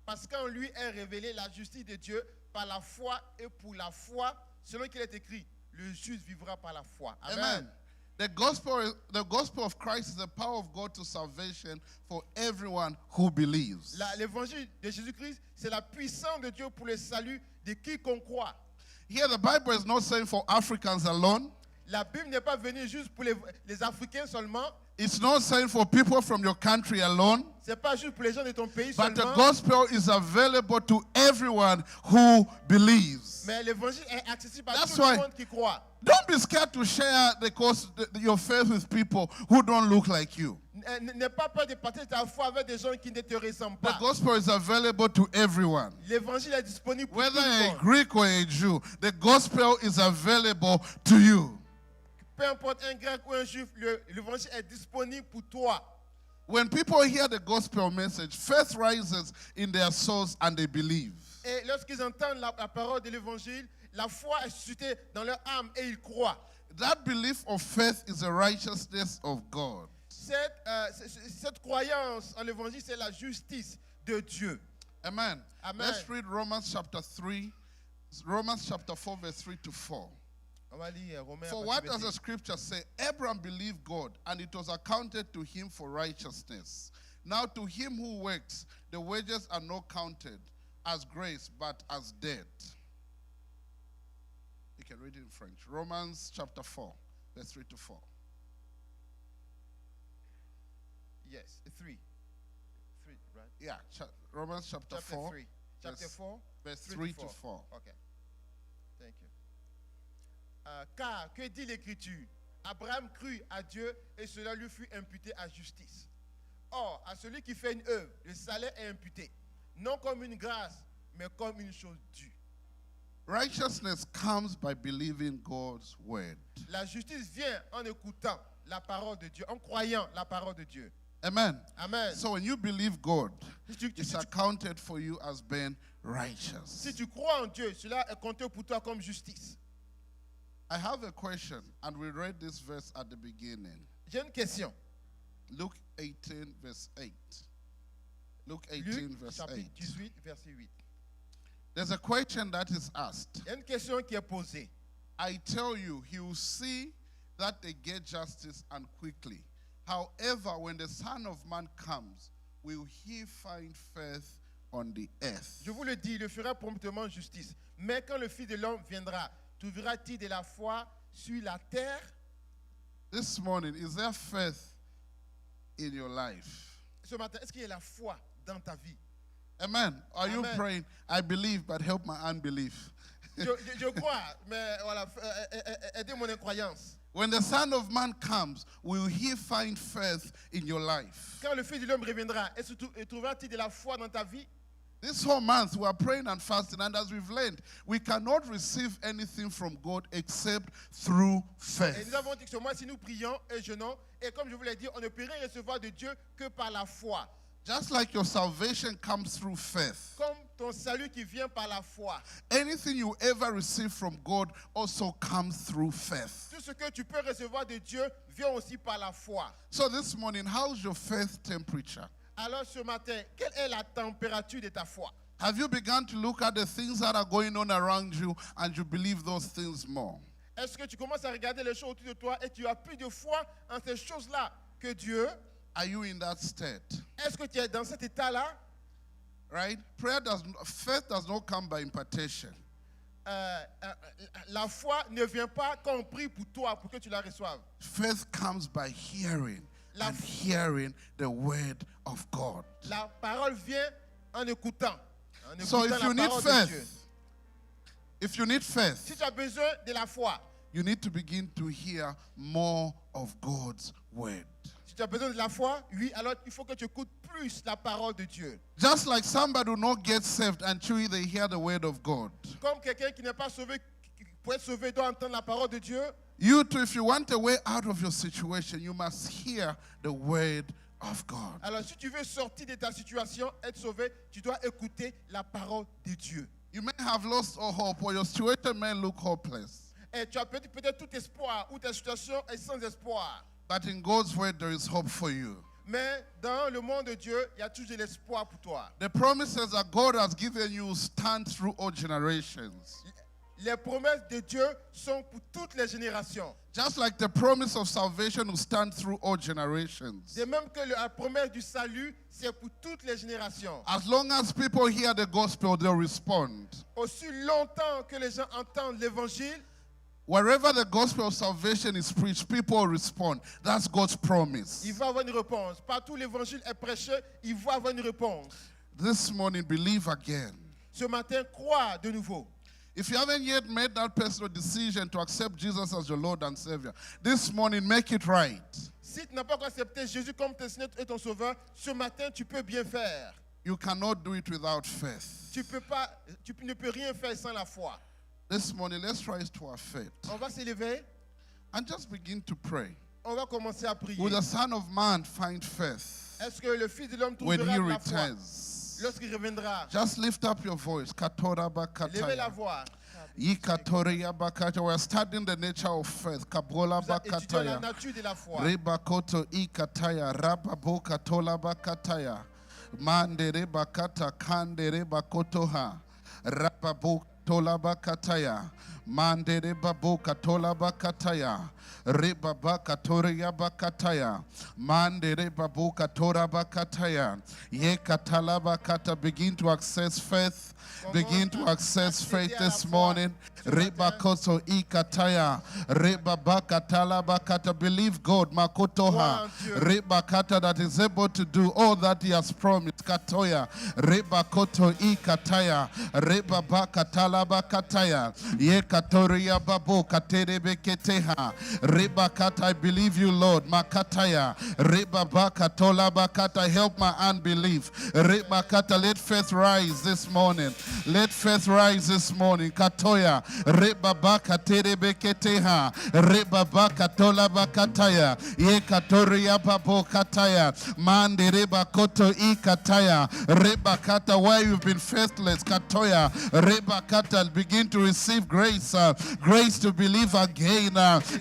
Parce qu'en lui est révélée la justice de Dieu par la foi et pour la foi, selon qu'il est écrit, le juste vivra par la foi. Amen. Amen. The gospel of Christ is the power of God to salvation for everyone who believes. L'évangile de Jésus-Christ, c'est la puissance de Dieu pour le salut de quiconque croit. Here the Bible is not saying for Africans alone. La Bible n'est pas venue juste pour les Africains seulement. It's not saying for people from your country alone. C'est pas juste pour les gens de ton pays But the seulement. gospel is available to everyone who believes. Mais l'évangile est accessible à That's tout le why- monde qui croit. Don't be scared to share your faith with people who don't look like you. N'aie pas peur de partager ta foi avec des gens qui ne te ressemblent The pas. gospel is available to everyone. L'évangile est disponible pour Whether tout le you're a monde. Greek or a Jew, the gospel is available to you. Peu importe un grec ou un juif, l'évangile est disponible pour toi. When people hear the gospel message, faith rises in their souls and they believe. Et lorsqu'ils entendent la parole de l'évangile, la foi est suscitée dans leur âme et ils croient. That belief of faith is the righteousness of God. Cette croyance en l'évangile, c'est la justice de Dieu. Amen. Amen. Let's read Romans chapter 4, verse 3 to 4. On va lire Romains. For what does the scripture say? Abraham believed God, and it was accounted to him for righteousness. Now to him who works, the wages are not counted as grace, but as debt. You can read it in French. Romans chapter 4, verse 3 to 4. Yes, 3. 3, right? Yeah, Romans chapter 4, 3. Chapter 4, verse 3 to 4. Okay. Thank you. Car, que dit l'Écriture? Abraham crut à Dieu et cela lui fut imputé à justice. Or, à celui qui fait une œuvre, le salaire est imputé, non comme une grâce, mais comme une chose due. Righteousness comes by believing God's word. La justice vient en écoutant la parole de Dieu, en croyant la parole de Dieu. Amen. Amen. So when you believe God, Si it's accounted for you as being righteous. tu crois en Dieu, cela est compté pour toi comme justice. I have a question, and we read this verse at the beginning. J'ai une question. Luke 18, verse 8. Luke 18, Luc, verse chapitre 8. 18, verset 8. There's a question that is asked. Il y a une question qui est posée. I tell you, he will see that they get justice and quickly. However, when the Son of Man comes, will he find faith on the earth? Je vous le dis, il le fera promptement justice. Mais quand le Fils de l'homme viendra, trouvera-t-il de la foi sur la terre? This morning, is there faith in your life? Ce matin, est-ce qu'il y a la foi dans ta vie? Amen. Are you Amen. praying? I believe, but help my unbelief. Je crois, mais voilà, aidez mon incroyance. When the Son of Man comes, will he find faith in your life? Quand le Fils de l'homme reviendra, est-ce que trouvera-t-il de la foi dans ta vie? This whole month we are praying and fasting, and as we've learned, we cannot receive anything from God except through Et faith. nous avons dit que ce mois-ci, nous prions et jeûnons. Et comme je vous l'ai dit, on ne peut rien recevoir de Dieu que par la foi. Just like your salvation comes through faith, Comme ton salut qui vient par la foi. anything you ever receive from God also comes through faith. Tout ce que tu peux recevoir de Dieu vient aussi par la foi. So this morning, how's your faith temperature? Alors ce matin, quelle est la température de ta foi? Have you begun to look at the things that are going on around you and you believe those things more? Est-ce que tu commences à regarder les choses autour de toi et tu as plus de foi en ces choses-là que Dieu? Are you in that state? Est-ce que tu es dans cet état-là? right? Faith does not come by impartation. La foi ne vient pas quand on prie pour toi, pour que tu la reçoives. Faith comes by hearing and hearing the word of God. La parole vient en écoutant. So if you need faith, si tu as besoin de la foi, you need to begin to hear more of God's word. si tu as besoin de la foi, oui, alors il faut que tu écoutes plus la parole de Dieu. Just like somebody will not get saved until they hear the word of God. Comme quelqu'un qui n'est pas sauvé, pour être sauvé, doit entendre la parole de Dieu. You too, if you want a way out of your situation, you must hear the word of God. Alors si tu veux sortir de ta situation, être sauvé, tu dois écouter la parole de Dieu. You may have lost all hope, or your situation may look hopeless. Et tu as peut-être tout espoir, ou ta situation est sans espoir. But in God's word, there is hope for you. Mais dans le monde de Dieu, il y a toujours de l'espoir pour toi. The promises that God has given you stand through all generations. Les promesses de Dieu sont pour toutes les générations. Just like the promise of salvation will stand through all generations. De même que la promesse du salut, c'est pour toutes les générations. As long as people hear the gospel, they'll respond. Aussi longtemps que les gens entendent l'évangile, Wherever the gospel of salvation is preached, people respond. That's God's promise. il va avoir une réponse. Partout où l'évangile est prêché, il va avoir une réponse. This morning, believe again. Ce matin, crois de nouveau. If you haven't yet made that personal decision to accept Jesus as your Lord and Savior, this morning, make it right. Si tu n'as pas encore accepté Jésus comme ton Seigneur et ton Sauveur, ce matin, tu peux bien faire. You cannot do it without faith. Tu ne peux rien faire sans la foi. This morning, let's rise to our faith On va s'élever, and just begin to pray. on va commencer à prier. Will the Son of Man find faith Est-ce que le Fils de l'homme when trouvera he de la foi returns? lorsqu'il reviendra? Just lift up your voice. Levez la voix. We're studying the nature of faith. Kabola Vous étudiez la bakataya. nature de la foi. Rebakoto ikataya. Rababo katola bakataya. Mandere bakata kandere bakotoha. Rababo tola bakataya. Mandere babo katola bakataya. Rebaba katoria bakataya. Mandere babu katora bakataya. Ye katala bakata. Begin to access faith. Begin to access faith this morning. Rebakoso ikataya. Rebabakatala bakata. Believe God. Makotoha. Rebakata that is able to do all that he has promised. Katoya. Rebakoto ikataya. Rebabakatala bakataya. Ye katoria babu katerebeketeha. Rebakata, I believe you, Lord. Makataya. Rebabakatola bakata. Help my unbelief. Rebakata, let faith rise this morning. Let faith rise this morning. Katoya. Rebabakaterebeketeha. Rebabakatola bakataya. Ye katoria babo kataya. Mande rebakoto ikataya. Rebakata, where you've been faithless. Katoya. Rebakata, begin to receive grace. Grace to believe again.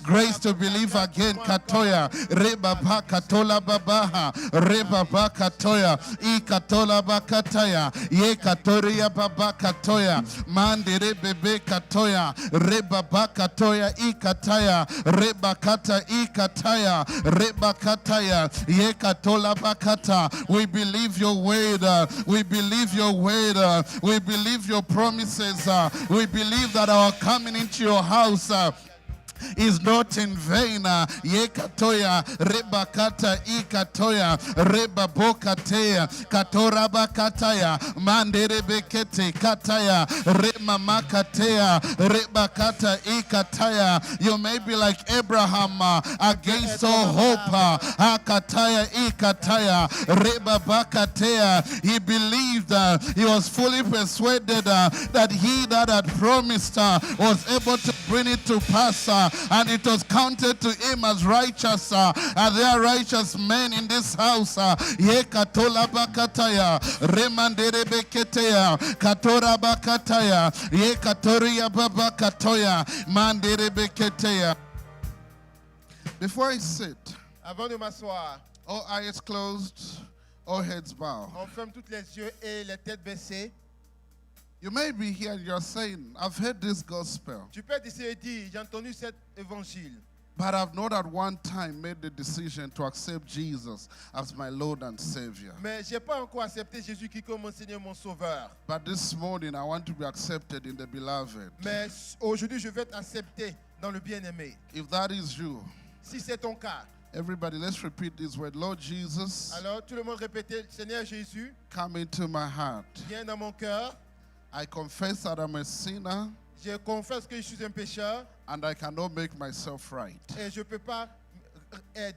Grace to believe again. Katoya. Rebabakatola babaha. Rebabakatoya. Ikatola bakataya. Ye katoria babakatoya. Mandere bebe katoya. Rebabakatoya ikataya. Rebakata ikataya. Rebakataya. Ye katola bakata. We believe your word. We believe your word. We believe your promises. We believe that our coming into your house is not in vain. Yekatoya, rebakata ikatoya, rebabokatea, katorabakataya, manderebekete kataya, remamakatea, rebakata ikataya. You may be like Abraham against all hope. Akataya ikataya, rebabakatea. He believed, he was fully persuaded that he that had promised was able to bring it to pass. And it was counted to him as righteous. And there are righteous men in this house. Ye katola bakataya, remandere beketea, katora bakataya, ye katoria babakatoya, mandere beketea. Before I sit, Avant de m'asseoir, all eyes closed, all heads bowed. on ferme tous les yeux et les têtes baissées. You may be here and you're saying, I've heard this gospel. Tu peux essayer de dire, j'ai entendu cet évangile. But I've not at one time made the decision to accept Jesus as my Lord and Savior. Mais j'ai pas encore accepté Jésus-Christ comme mon Seigneur, mon Sauveur. But this morning I want to be accepted in the beloved. Mais aujourd'hui, je vais être accepté dans le bien-aimé. If that is you, Si c'est ton cas, everybody, let's repeat this word. Lord Jesus, alors tout le monde répétait, Seigneur Jésus, come into my heart. viens dans mon cœur. I confess that I'm a sinner Je confesse que je suis un pécheur and I cannot make myself right. et je ne peux pas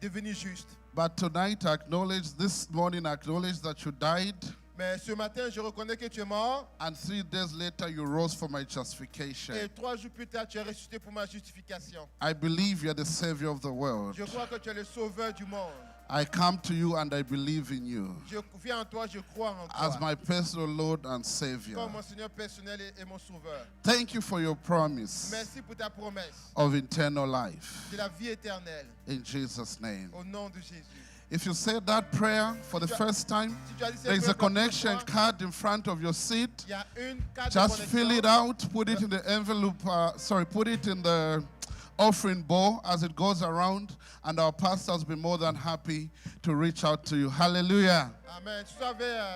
devenir juste. But tonight I acknowledge, this morning I acknowledge that you died, Mais ce matin, je reconnais que tu es mort and 3 days later you rose for my justification. et 3 jours plus tard, tu es ressuscité pour ma justification. I believe you're the Savior of the world. Je crois que tu es le sauveur du monde. I come to you and I believe in you Je viens en toi, je crois en as toi. my personal Lord and Savior. Comme mon Seigneur personnel et mon sauveur. Thank you for your promise Merci pour ta promesse of eternal life. de la vie éternelle. In Jesus' name. Au nom de Jésus. If you said that prayer for the first time, Si tu as dit cette there is a prière pour la première connection fois, card in front of your seat. il y a une carte Just de fill it connexion. out, put it in the envelope, put it in the offering bowl as it goes around, and our pastors will be more than happy to reach out to you. Hallelujah. Amen. Tu savais,